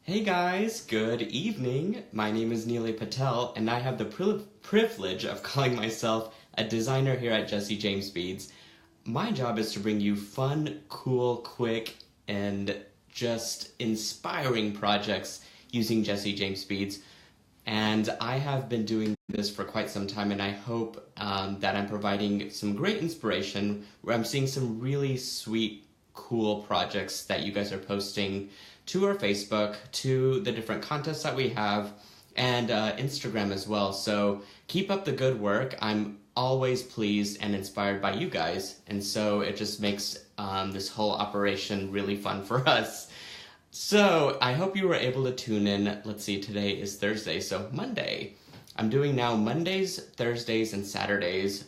Hey guys, good evening. My name is Neely Patel, and I have the privilege of calling myself a designer here at Jesse James Beads. My job is to bring you fun, cool, quick, and just inspiring projects using Jesse James Beads. And I have been doing this for quite some time, and I hope that I'm providing some great inspiration where I'm seeing some really sweet, cool projects that you guys are posting to our Facebook, to the different contests that we have, and Instagram as well. So keep up the good work. I'm always pleased and inspired by you guys, and so it just makes this whole operation really fun for us. So I hope you were able to tune in. Let's see, today is Thursday, so Monday. I'm doing now Mondays, Thursdays, and Saturdays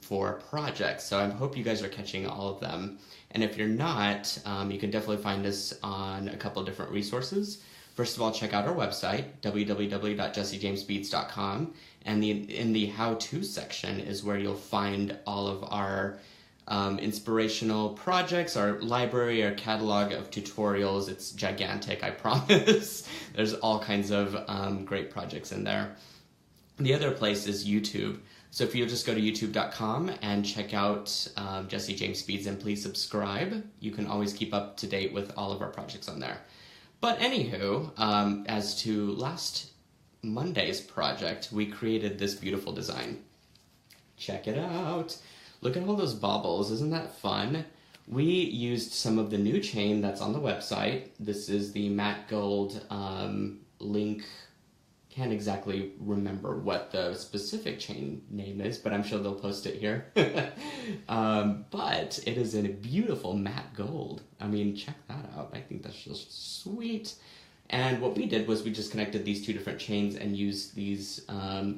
for projects, so I hope you guys are catching all of them. And if you're not, you can definitely find us on a couple different resources. First of all, check out our website, www.jessejamesbeads.com, and in the how-to section is where you'll find all of our inspirational projects, our library, our catalog of tutorials. It's gigantic, I promise. There's all kinds of great projects in there. The other place is YouTube. So if you'll just go to youtube.com and check out Jesse James Beads and please subscribe, you can always keep up to date with all of our projects on there. But anywho, as to last Monday's project, we created this beautiful design. Check it out. Look at all those baubles, isn't that fun? We used some of the new chain that's on the website. This is the matte gold link. Can't exactly remember what the specific chain name is, but I'm sure they'll post it here. But it is in a beautiful matte gold. I mean, check that out. I think that's just sweet. And what we did was we just connected these two different chains and used these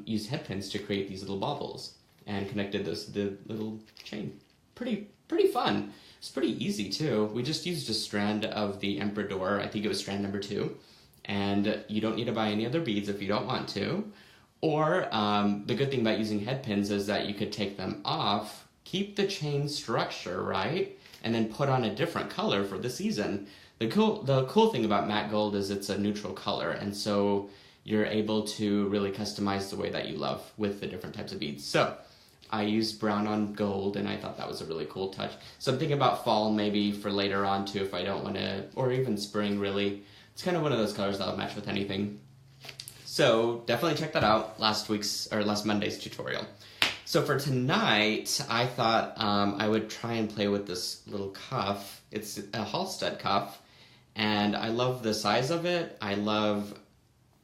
used head pins to create these little baubles and connected those to the little chain. Pretty fun. It's pretty easy too. We just used a strand of the Emperador. I think it was strand number 2. And you don't need to buy any other beads if you don't want to. Or the good thing about using head pins is that you could take them off, keep the chain structure, right? And then put on a different color for the season. The cool thing about matte gold is it's a neutral color, and so you're able to really customize the way that you love with the different types of beads. So I used brown on gold, and I thought that was a really cool touch. So I'm thinking about fall maybe for later on too, if I don't want to, or even spring really. It's kind of one of those colors that'll match with anything. So definitely check that out, last Monday's tutorial. So for tonight, I thought I would try and play with this little cuff. It's a Halsted cuff, and I love the size of it. I love,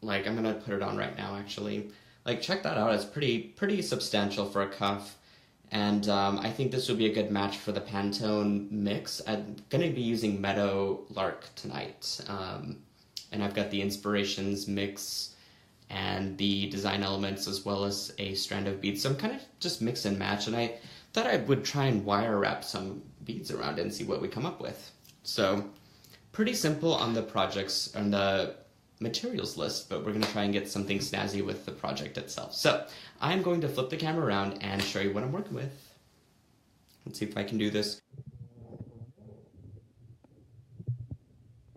like, I'm gonna put it on right now actually. Like, check that out, it's pretty substantial for a cuff. And I think this would be a good match for the Pantone mix. I'm going to be using Meadow Lark tonight. And I've got the inspirations mix and the design elements as well as a strand of beads. So I'm kind of just mix and match. And I thought I would try and wire wrap some beads around it and see what we come up with. So pretty simple on the projects, on the materials list, but we're going to try and get something snazzy with the project itself. So I'm going to flip the camera around and show you what I'm working with. Let's see if I can do this.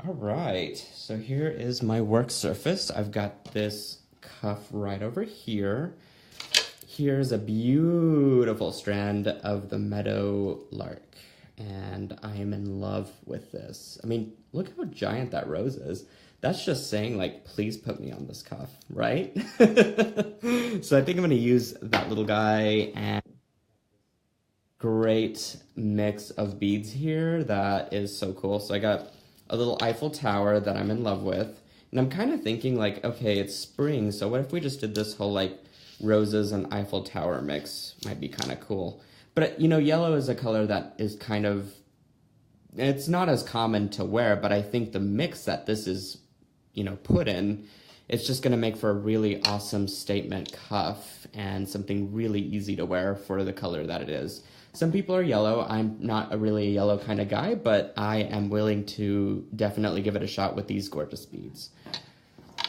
All right, so here is my work surface. I've got this cuff right over here. Here's a beautiful strand of the Meadow Lark, and I am in love with this. I mean, look how giant that rose is. That's just saying, like, please put me on this cuff, right? So I think I'm going to use that little guy, and great mix of beads here. That is so cool. So I got a little Eiffel Tower that I'm in love with. And I'm kind of thinking, like, okay, it's spring, so what if we just did this whole, like, roses and Eiffel Tower mix? Might be kind of cool. But, you know, yellow is a color that is kind of, it's not as common to wear, but I think the mix that this is, you know, put in, it's just going to make for a really awesome statement cuff and something really easy to wear for the color that it is. Some people are yellow. I'm not really a yellow kind of guy, but I am willing to definitely give it a shot with these gorgeous beads.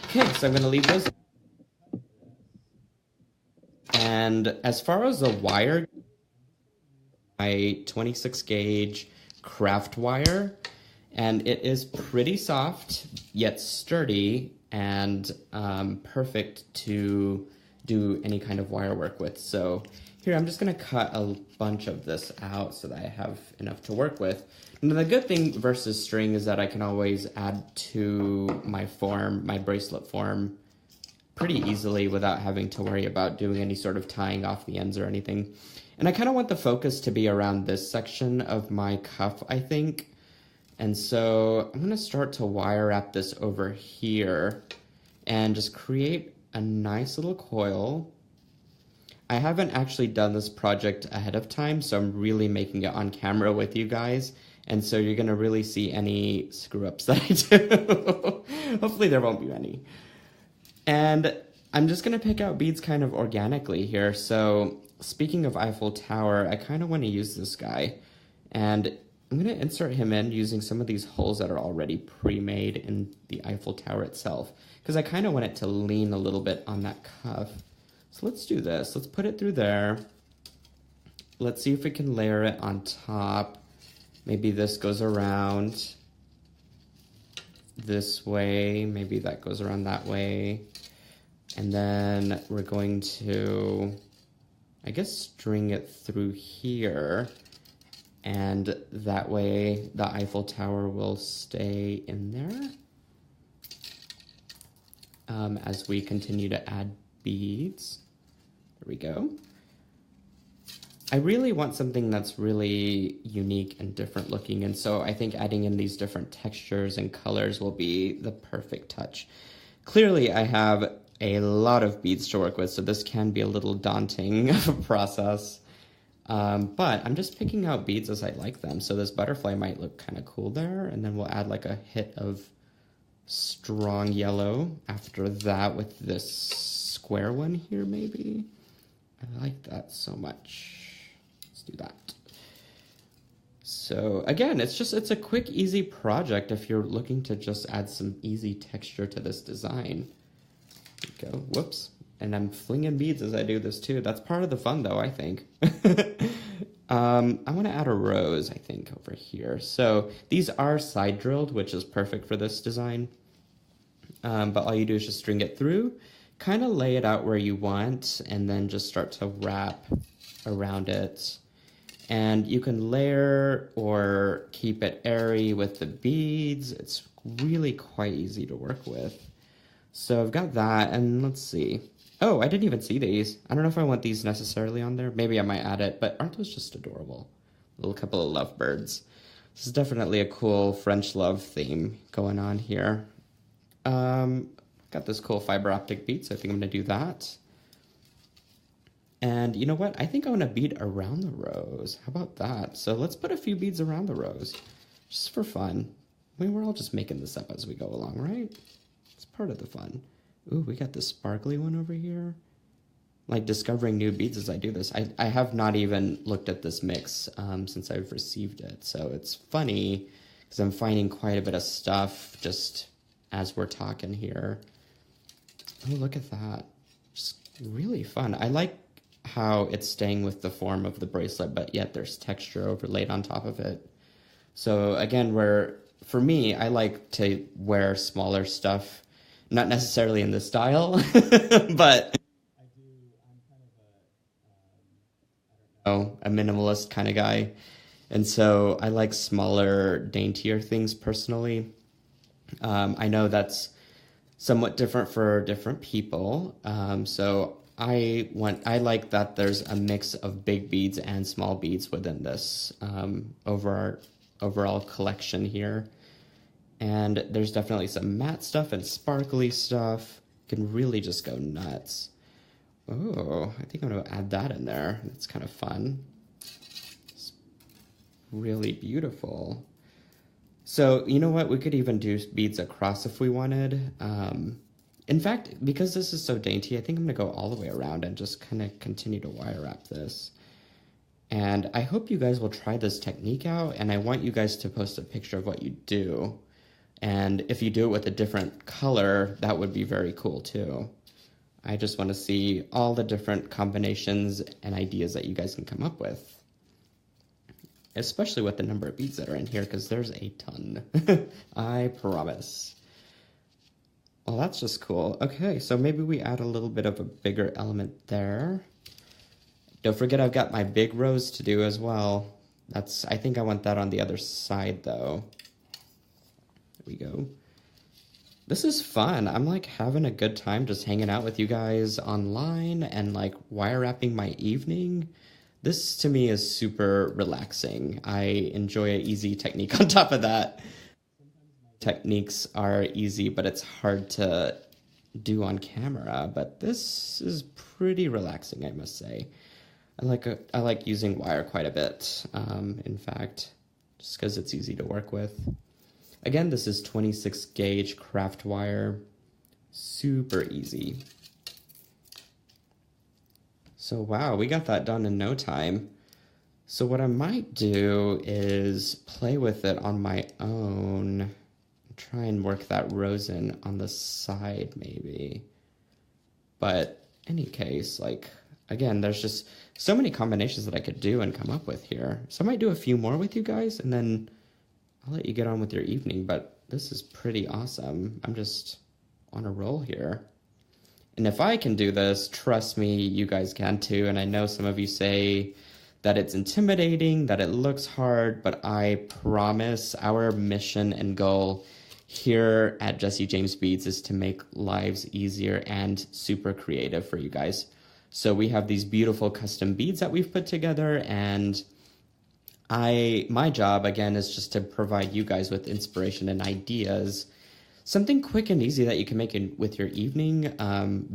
Okay, so I'm going to leave those. And as far as the wire, my 26 gauge craft wire, and it is pretty soft, yet sturdy and perfect to do any kind of wire work with. So here, I'm just gonna cut a bunch of this out so that I have enough to work with. Now the good thing versus string is that I can always add to my form, my bracelet form, pretty easily without having to worry about doing any sort of tying off the ends or anything. And I kind of want the focus to be around this section of my cuff, I think. And so I'm gonna start to wire wrap this over here and just create a nice little coil. I haven't actually done this project ahead of time, so I'm really making it on camera with you guys. And so you're gonna really see any screw ups that I do. Hopefully there won't be any. And I'm just gonna pick out beads kind of organically here. So speaking of Eiffel Tower, I kind of want to use this guy. And I'm gonna insert him in using some of these holes that are already pre-made in the Eiffel Tower itself, because I kind of want it to lean a little bit on that cuff. So let's do this. Let's put it through there. Let's see if we can layer it on top. Maybe this goes around this way. Maybe that goes around that way. And then we're going to, I guess, string it through here. And that way the Eiffel Tower will stay in there as we continue to add beads. There we go. I really want something that's really unique and different looking, and so I think adding in these different textures and colors will be the perfect touch. Clearly I have a lot of beads to work with, so this can be a little daunting of a process. But I'm just picking out beads as I like them. So this butterfly might look kind of cool there, and then we'll add like a hit of strong yellow after that with this square one here maybe. I like that so much. Let's do that. So again, it's a quick, easy project if you're looking to just add some easy texture to this design. There we go, whoops. And I'm flinging beads as I do this too. That's part of the fun though, I think. I want to add a rose, I think, over here. So these are side drilled, which is perfect for this design. But all you do is just string it through, kind of lay it out where you want, and then just start to wrap around it. And you can layer or keep it airy with the beads. It's really quite easy to work with. So I've got that, and let's see. Oh, I didn't even see these. I don't know if I want these necessarily on there. Maybe I might add it, but aren't those just adorable? A little couple of lovebirds. This is definitely a cool French love theme going on here. Got this cool fiber optic bead, so I think I'm gonna do that. And you know what? I think I want a bead around the rose. How about that? So let's put a few beads around the rose, just for fun. I mean, we're all just making this up as we go along, right? It's part of the fun. Ooh, we got this sparkly one over here. Like discovering new beads as I do this. I have not even looked at this mix since I've received it. So it's funny because I'm finding quite a bit of stuff just as we're talking here. Oh, look at that. Just really fun. I like how it's staying with the form of the bracelet, but yet there's texture overlaid on top of it. So again, for me, I like to wear smaller stuff. Not necessarily in this style, but I'm kind of a minimalist kind of guy. And so I like smaller, daintier things personally. I know that's somewhat different for different people. So I like that there's a mix of big beads and small beads within this overall collection here. And there's definitely some matte stuff and sparkly stuff. You can really just go nuts. Oh, I think I'm gonna add that in there. That's kind of fun. It's really beautiful. So, you know what? We could even do beads across if we wanted. In fact, because this is so dainty, I think I'm gonna go all the way around and just kind of continue to wire wrap this. And I hope you guys will try this technique out, and I want you guys to post a picture of what you do. And if you do it with a different color, that would be very cool too. I just want to see all the different combinations and ideas that you guys can come up with. Especially with the number of beads that are in here, because there's a ton. I promise. Well, that's just cool. Okay, so maybe we add a little bit of a bigger element there. Don't forget I've got my big rose to do as well. I think I want that on the other side though. There we go. This is fun. I'm like having a good time just hanging out with you guys online and like wire wrapping my evening. This to me is super relaxing. I enjoy an easy technique on top of that. Techniques are easy, but it's hard to do on camera. But this is pretty relaxing, I must say. I like using wire quite a bit, in fact, just because it's easy to work with. Again, this is 26 gauge craft wire, super easy. So wow, we got that done in no time. So what I might do is play with it on my own, try and work that rose in on the side maybe. But any case, like, again, there's just so many combinations that I could do and come up with here. So I might do a few more with you guys, and then I'll let you get on with your evening, but this is pretty awesome. I'm just on a roll here. And if I can do this, trust me, you guys can too. And I know some of you say that it's intimidating, that it looks hard, but I promise our mission and goal here at Jesse James Beads is to make lives easier and super creative for you guys. So we have these beautiful custom beads that we've put together, and my job again is just to provide you guys with inspiration and ideas, something quick and easy that you can make with your evening,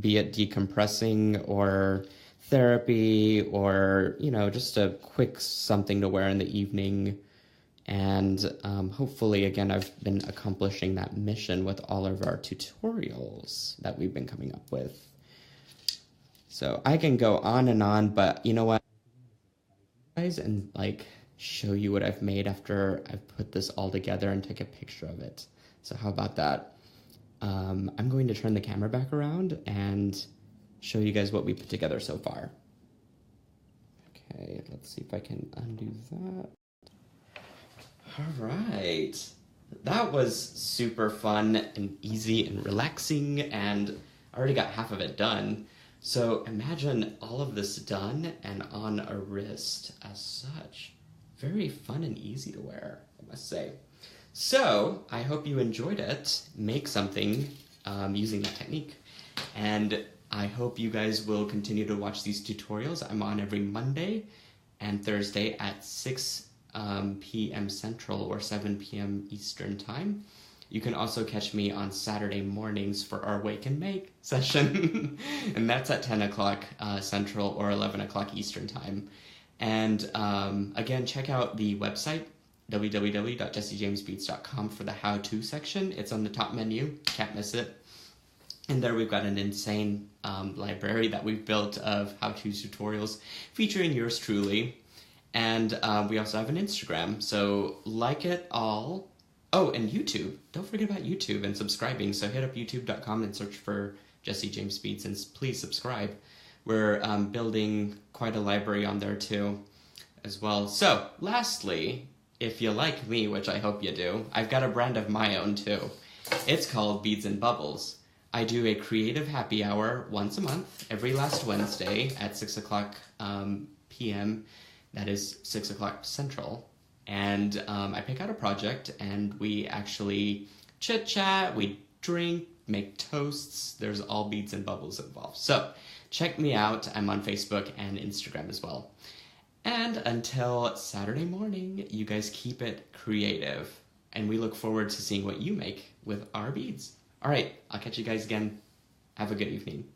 be it decompressing or therapy or, you know, just a quick something to wear in the evening. And hopefully, again, I've been accomplishing that mission with all of our tutorials that we've been coming up with. So I can go on, but you know what, guys, and like show you what I've made after I've put this all together and take a picture of it. So how about that? I'm going to turn the camera back around and show you guys what we put together so far. Okay, let's see if I can undo that. All right. That was super fun and easy and relaxing, and I already got half of it done. So imagine all of this done and on a wrist as such. Very fun and easy to wear, I must say. So I hope you enjoyed it. Make something using that technique. And I hope you guys will continue to watch these tutorials. I'm on every Monday and Thursday at 6 p.m. Central or 7 p.m. Eastern Time. You can also catch me on Saturday mornings for our Wake and Make session. And that's at 10 o'clock Central or 11 o'clock Eastern Time. And again, check out the website, www.jessejamesbeats.com, for the how-to section. It's on the top menu, can't miss it. And there we've got an insane library that we've built of how-to tutorials featuring yours truly. And we also have an Instagram, so like it all. Oh, and YouTube. Don't forget about YouTube and subscribing. So hit up youtube.com and search for Jesse James Beats, and please subscribe. We're building quite a library on there too as well. So lastly, if you like me, which I hope you do, I've got a brand of my own too. It's called Beads and Bubbles. I do a creative happy hour once a month, every last Wednesday at 6 o'clock p.m. That is 6 o'clock Central. And I pick out a project and we actually chit-chat, we drink, make toasts. There's all beads and bubbles involved. So check me out. I'm on Facebook and Instagram as well. And until Saturday morning, you guys keep it creative. And we look forward to seeing what you make with our beads. All right, I'll catch you guys again. Have a good evening.